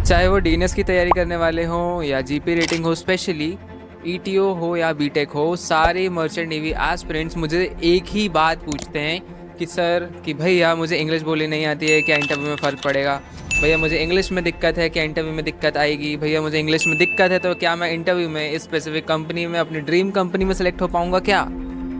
चाहे वो डीएनएस की तैयारी करने वाले हों या जीपी रेटिंग हो, स्पेशली ईटीओ हो या बीटेक हो, सारे मर्चेंट नेवी एस्पिरेंट्स मुझे एक ही बात पूछते हैं कि सर कि भैया मुझे इंग्लिश बोलनी नहीं आती है, क्या इंटरव्यू में फ़र्क पड़ेगा? भैया मुझे इंग्लिश में दिक्कत है, क्या इंटरव्यू में दिक्कत आएगी? भैया मुझे इंग्लिश में दिक्कत है तो क्या मैं इंटरव्यू में इस स्पेसिफिक कंपनी में, अपनी ड्रीम कंपनी में सेलेक्ट हो पाऊँगा क्या?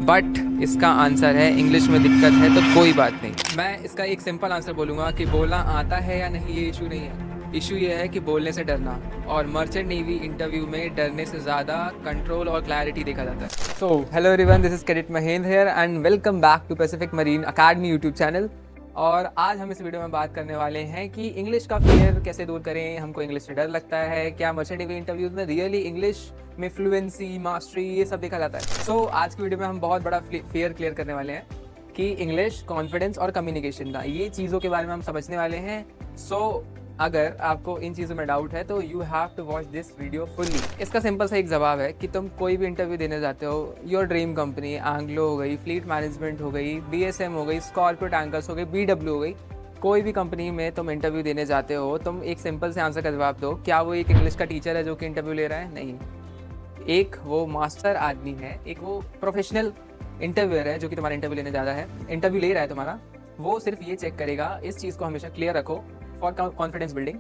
बट इसका आंसर है इंग्लिश में दिक्कत है तो कोई बात नहीं। मैं इसका एक सिंपल आंसर बोलूँगा कि बोलना आता है या नहीं ये इशू नहीं है। इशू ये है कि बोलने से डरना, और मर्चेंट नेवी इंटरव्यू में डरने से ज़्यादा कंट्रोल और क्लैरिटी देखा जाता है। So hello everyone, this is cadet Mahendra here and welcome back to Pacific Marine Academy YouTube channel. और आज हम इस वीडियो में बात करने वाले हैं कि इंग्लिश का फियर कैसे दूर करें। हमको इंग्लिश से डर लगता है, क्या मर्चेंट नेवी इंटरव्यूज में रियली इंग्लिश में फ्लुएंसी, मास्टरी ये सब देखा जाता है। सो आज की वीडियो में हम बहुत बड़ा फियर क्लियर करने वाले हैं कि इंग्लिश, कॉन्फिडेंस और कम्युनिकेशन का, ये चीज़ों के बारे में हम समझने वाले हैं। सो अगर आपको इन चीज़ों में डाउट है तो you have to watch this video fully. इसका सिंपल सा एक जवाब है कि तुम कोई भी इंटरव्यू देने जाते हो, योर ड्रीम कंपनी एंग्लो हो गई, फ्लीट मैनेजमेंट हो गई, बीएसएम हो गई, स्कॉर्पियो टैंकर्स हो गई, बीडब्ल्यू हो गई, कोई भी कंपनी में तुम इंटरव्यू देने जाते हो, तुम एक सिंपल से आंसर का जवाब दो। क्या वो एक इंग्लिश का टीचर है जो कि इंटरव्यू ले रहा है? नहीं, एक वो मास्टर आदमी है, एक वो प्रोफेशनल इंटरव्यूअर है जो कि तुम्हारा इंटरव्यू लेने जा रहा है, इंटरव्यू ले रहा है तुम्हारा। वो सिर्फ ये चेक करेगा, इस चीज़ को हमेशा क्लियर रखो फॉर कॉन्फिडेंस बिल्डिंग,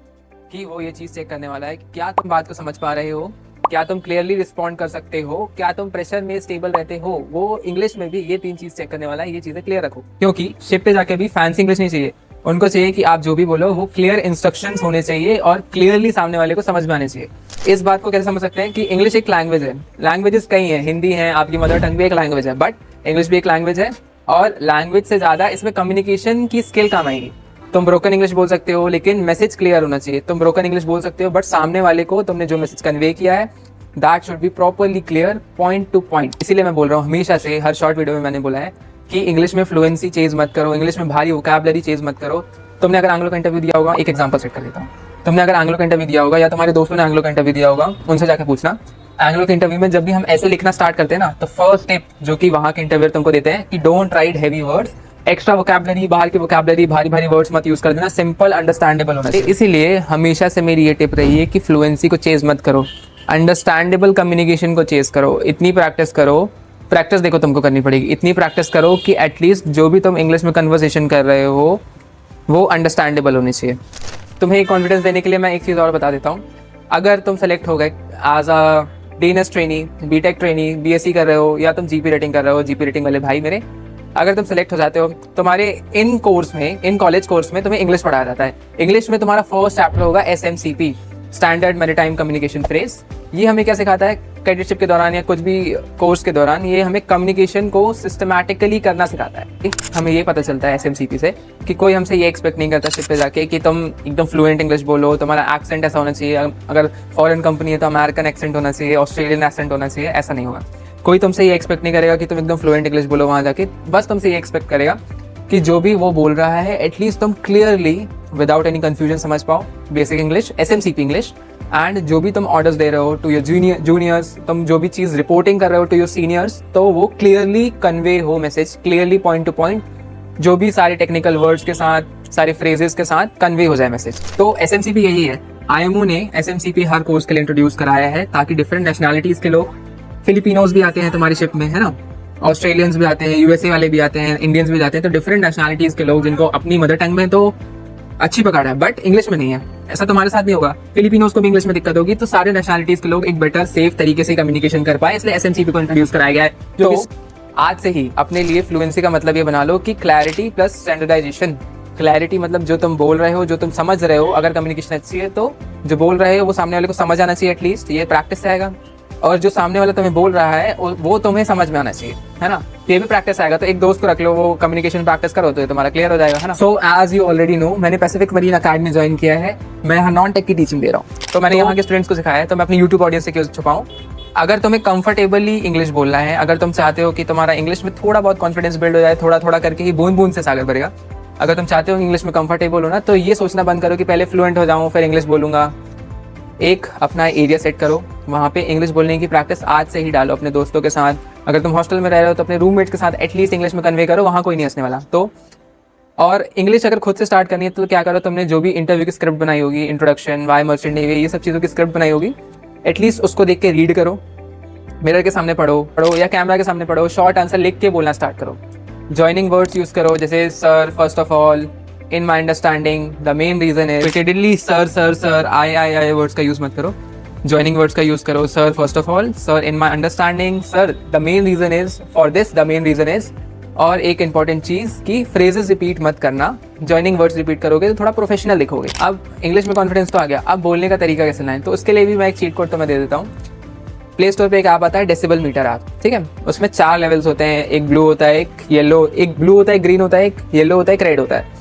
कि वो ये चीज़ चेक करने वाला है क्या तुम बात को समझ पा रहे हो, क्या तुम क्लियरली रिस्पॉन्ड कर सकते हो, क्या तुम प्रेशर में स्टेबल रहते हो। वो इंग्लिश में भी ये 3 चीज़ चेक करने वाला है, ये चीज़ें क्लियर रखो। क्योंकि शिप पे जाके भी फैंसी इंग्लिश नहीं चाहिए, उनको चाहिए कि आप जो भी बोलो वो क्लियर इंस्ट्रक्शंस होने चाहिए और क्लियरली सामने वाले को समझ में आने चाहिए। इस बात को कैसे समझ सकते हैं कि इंग्लिश एक लैंग्वेज है, लैंग्वेजेस कई हैं, हिंदी है, आपकी मदर टंग भी एक लैंग्वेज है, बट इंग्लिश भी एक लैंग्वेज है। और लैंग्वेज से ज़्यादा इसमें कम्युनिकेशन की स्किल काम आएगी। तुम ब्रोकन इंग्लिश बोल सकते हो लेकिन मैसेज क्लियर होना चाहिए। तुम ब्रोकन इंग्लिश बोल सकते हो बट सामने वाले को तुमने जो मैसेज कन्वे किया है that should be properly clear, point two point. इसीलिए मैं बोल रहा हूँ हमेशा से, हर शॉर्ट वीडियो में मैंने बोला है कि इंग्लिश में फ्लुएंसी चेज मत करो, इंग्लिश में भारी वोकैबुलरी चेज मत करो। तुमने अगर एंग्लो का इंटरव्यू दिया होगा, एक एग्जांपल सेट कर देता हूँ, तुमने अगर एंग्लो का इंटरव्यू दिया होगा या तुम्हारे दोस्तों ने एंग्लो का इंटरव्यू दिया होगा, उनसे जाकर पूछना एंग्लो के इंटरव्यू में जब भी हम ऐसे लिखना स्टार्ट करते हैं ना, तो फर्स्ट स्टेप जो कि वहाँ के इंटरव्यूअर तुमको देते हैं कि don't write heavy words, extra vocabulary, बाहर की वोकैबुलरी, भारी भारी वर्ड्स मत यूज कर देना, सिंपल अंडरस्टैंडेबल होना चाहिए। इसीलिए हमेशा से मेरी ये टिप रही है कि फ्लुएंसी को चेज मत करो, अंडरस्टैंडेबल कम्युनिकेशन को चेज करो। इतनी प्रैक्टिस करो, प्रैक्टिस देखो तुमको करनी पड़ेगी, इतनी प्रैक्टिस करो कि एटलीस्ट जो भी तुम इंग्लिश में कन्वर्सेशन कर रहे हो वो अंडरस्टैंडेबल होनी चाहिए। तुम्हें कॉन्फिडेंस देने के लिए मैं एक चीज़ और बता देता हूँ। अगर तुम सेलेक्ट हो गए as a DNS trainee, BTech trainee, BSc कर रहे हो या तुम जीपी रेटिंग कर रहे हो, जीपी रेटिंग वाले भाई मेरे, अगर तुम सेलेक्ट हो जाते हो, तुम्हारे इन कोर्स में, इन कॉलेज कोर्स में तुम्हें इंग्लिश पढ़ाया जाता है। इंग्लिश में तुम्हारा फर्स्ट चैप्टर होगा एसएमसीपी, स्टैंडर्ड मैरीटाइम कम्युनिकेशन फ्रेज। ये हमें क्या सिखाता है कैडेटशिप के दौरान या कुछ भी कोर्स के दौरान? ये हमें कम्युनिकेशन को सिस्टमैटिकली करना सिखाता है। हमें ये पता चलता है एसएमसीपी से कि कोई हमसे ये एक्सपेक्ट नहीं करता शिप पे जाके कि तुम एकदम फ्लुएंट इंग्लिश बोलो, तुम्हारा एक्सेंट ऐसा होना चाहिए। अगर फॉरेन कंपनी है तो अमेरिकन एक्सेंट होना चाहिए, ऑस्ट्रेलियन एक्सेंट होना चाहिए, ऐसा नहीं होगा। कोई तुमसे ये एक्सपेक्ट नहीं करेगा कि तुम एकदम फ्लुएंट इंग्लिश बोलो वहाँ जाके। बस तुमसे ये एक्सपेक्ट करेगा कि जो भी वो बोल रहा है एटलीस्ट तुम क्लियरली विदाउट एनी कंफ्यूजन समझ पाओ बेसिक इंग्लिश, एसएमसीपी इंग्लिश। एंड जो भी तुम ऑर्डर्स दे रहे हो टू योर जूनियर्स, तुम जो भी चीज़ रिपोर्टिंग कर रहे हो टू योर सीनियर्स, तो वो क्लियरली कन्वे हो message, clearly point two point, जो भी सारे टेक्निकल वर्ड्स के साथ, सारे फ्रेजेस के साथ कन्वे हो जाए मैसेज। तो एसएमसीपी यही है। आईएमओ ने एसएमसीपी हर कोर्स के लिए इंट्रोड्यूस कराया है ताकि डिफरेंट नेशनैलिटीज़ के लोग, फिलिपिनोज भी आते हैं तुम्हारी शिप में, है ना, ऑस्ट्रेलियंस भी आते हैं, यूएसए वाले भी आते हैं, इंडियंस भी आते हैं, तो डिफरेंट नेशनैलिटीज़ के लोग जिनको अपनी मदर टंग में तो अच्छी पकड़ है बट इंग्लिश में नहीं है, ऐसा तुम्हारे साथ भी होगा। फिलिपिनोज को भी इंग्लिश में दिक्कत होगी, तो सारे नेशनैलिटीज़ के लोग एक बेटर सेफ तरीके से कम्युनिकेशन कर पाए, इसलिए एसएमसीपी को इंट्रोड्यूस कराया गया है। तो आज से ही अपने लिए फ्लुएंसी का मतलब ये बना लो कि क्लैरिटी प्लस स्टैंडर्डाइजेशन। क्लैरिटी मतलब जो तुम बोल रहे हो, जो तुम समझ रहे हो, अगर कम्युनिकेशन अच्छी है तो जो बोल रहे हो वो सामने वाले को समझ आना चाहिए, एटलीस्ट ये प्रैक्टिस आएगा। और जो सामने वाला तुम्हें बोल रहा है वो तुम्हें समझ में आना चाहिए, है ना, ये भी प्रैक्टिस आएगा। तो एक दोस्त को रख लो, वो कम्युनिकेशन प्रैक्टिस करो तो ये तुम्हारा क्लियर हो जाएगा, है ना। So as you already know, मैंने पैसिफिक मरीन अकेडमी ज्वाइन किया है, मैं यहाँ नॉन टेक की टीचिंग दे रहा हूँ। तो मैंने यहाँ के स्टूडेंट्स को सिखाया है, तो मैं अपनी यूट्यूब ऑडियंस से क्यों छुपाऊँ। अगर तुम्हें कंफर्टेबली इंग्लिश बोलना है, अगर तुम चाहते हो कि तुम्हारा इंग्लिश में थोड़ा बहुत कॉन्फिडेंस बिल्ड हो जाए, थोड़ा थोड़ा करके ही बूंद बूंद से सागर भरेगा, अगर तुम चाहते हो इंग्लिश में कंफर्टेबल होना, तो ये सोचना बंद करो कि पहले फ्लुएंट हो जाऊँ फिर इंग्लिश बोलूँगा। एक अपना एरिया सेट करो, वहाँ पे इंग्लिश बोलने की प्रैक्टिस आज से ही डालो अपने दोस्तों के साथ। अगर तुम हॉस्टल में रह रहे हो तो अपने रूममेट्स के साथ एटलीस्ट इंग्लिश में कन्वे करो, वहाँ कोई नहीं हंसने वाला। तो और इंग्लिश अगर खुद से स्टार्ट करनी है तो क्या करो, तुमने जो भी इंटरव्यू की स्क्रिप्ट बनाई होगी, इंट्रोडक्शन, वाई मर्चेंट नेवी, ये सब चीज़ों की स्क्रिप्ट बनाई होगी, एटलीस्ट उसको देख के रीड करो, मिरर के सामने पढ़ो या कैमरा के सामने पढ़ो, शॉर्ट आंसर लिख के बोलना स्टार्ट करो। जॉइनिंग वर्ड्स यूज़ करो, जैसे sir, first of all, in my understanding, the main reason है। रिपीटेडली सर सर सर, आई वर्ड्स का यूज़ मत करो, जॉइनिंग वर्ड्स का यूज़ करो। Sir first of all, sir in my understanding, sir the main reason is for this, the main reason is. और एक important चीज़ कि phrases repeat मत करना, जॉइनिंग वर्ड्स रिपीट करोगे तो थोड़ा प्रोफेशनल दिखोगे। अब इंग्लिश में कॉन्फिडेंस तो आ गया, अब बोलने का तरीका कैसे लाएं, तो उसके लिए भी मैं एक चीट कोड तो मैं दे देता हूँ। प्ले स्टोर पे एक ऐप आता है डेसिबल मीटर ऐप, ठीक है। उसमें 4 लेवल्स होते हैं, एक ब्लू होता है, एक येलो, एक ब्लू होता है, ग्रीन होता है, एक येलो होता है, एक रेड होता है।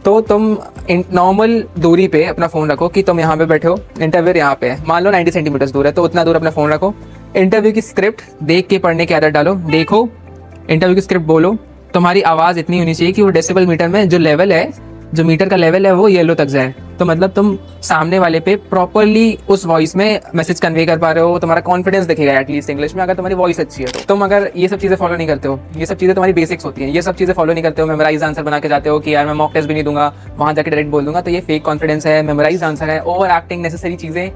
तो तुम नॉर्मल दूरी पे अपना फ़ोन रखो कि तुम यहाँ पे बैठे हो, इंटरव्यू यहाँ पे है, मान लो 90 सेंटीमीटर दूर है, तो उतना दूर अपना फ़ोन रखो। इंटरव्यू की स्क्रिप्ट देख के पढ़ने की आदत डालो, देखो इंटरव्यू की स्क्रिप्ट बोलो। तुम्हारी आवाज़ इतनी होनी चाहिए कि वो डेसिबल मीटर में जो लेवल है, जो मीटर का लेवल है, वो येलो तक जाए। तो मतलब तुम सामने वाले पे प्रॉपरली उस वॉइस में मैसेज कन्वे कर पा रहे हो, तुम्हारा कॉन्फिडेंस दिखेगा एटलीस्ट इंग्लिश में, अगर तुम्हारी वॉइस अच्छी है तो। तुम अगर ये सब चीज़ें फॉलो नहीं करते हो, ये सब चीज़ें तुम्हारी बेसिक्स होती हैं, ये सब चीज़ें फॉलो नहीं करते हो, मेमोराइज आंसर बना के जाते हो कि यार मैं मॉक टेस्ट भी नहीं दूंगा, वहाँ जाकर डायरेक्ट बोल दूंगा, तो ये फेक कॉन्फिडेंस है, मेमोराइज आंसर है, ओवर एक्टिंग, नेसेसरी चीज़ें,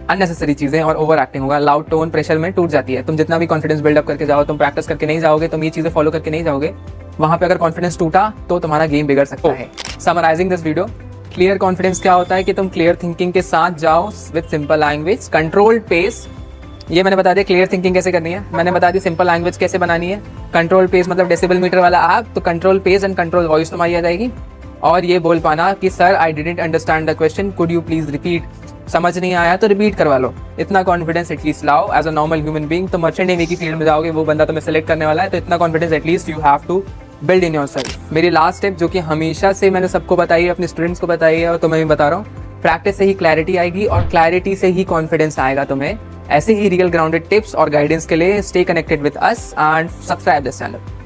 अननेसेसरी चीज़ें और ओवर एक्टिंग होगा, लाउड टोन, प्रेशर में टूट जाती है। तुम जितना भी कॉन्फिडेंस बिल्डअप करके जाओ, तुम प्रैक्टिस करके नहीं जाओगे, तुम ये चीज़ें फॉलो करके नहीं जाओगे, वहाँ पे अगर कॉन्फिडेंस टूटा तो तुम्हारा गेम बिगड़ सकता है। Summarising this video, clear confidence क्या होता है कि तुम क्लियर थिंकिंग के साथ जाओ with simple language, controlled pace. ये मैंने बता दिया क्लियर थिंकिंग कैसे करनी है, मैंने बता दी सिंपल लैंग्वेज कैसे बनानी है, कंट्रोल पेस मतलब डेसिबल मीटर वाला ऐप, तो control pace and control voice तुम्हारी आ जाएगी। और ये बोल पाना कि sir I didn't understand the question, could you please repeat. समझ नहीं आया तो रिपीट करवा लो, इतना कॉन्फिडेंस एटलीस्ट लाओ as a normal human being. तो मर्चेंट नेवी की फील्ड में जाओगे, वो बंदा तुम्हें सेलेक्ट करने वाला है, तो इतना confidence at least you have to build in yourself. मेरी लास्ट टिप जो कि हमेशा से मैंने सबको बताई है, अपने स्टूडेंट्स को बताई है और तुम्हें भी बता रहा हूँ, प्रैक्टिस से ही क्लैरिटी आएगी और क्लैरिटी से ही कॉन्फिडेंस आएगा तुम्हें। ऐसे ही रियल ग्राउंडेड टिप्स और गाइडेंस के लिए stay connected with us and subscribe this channel.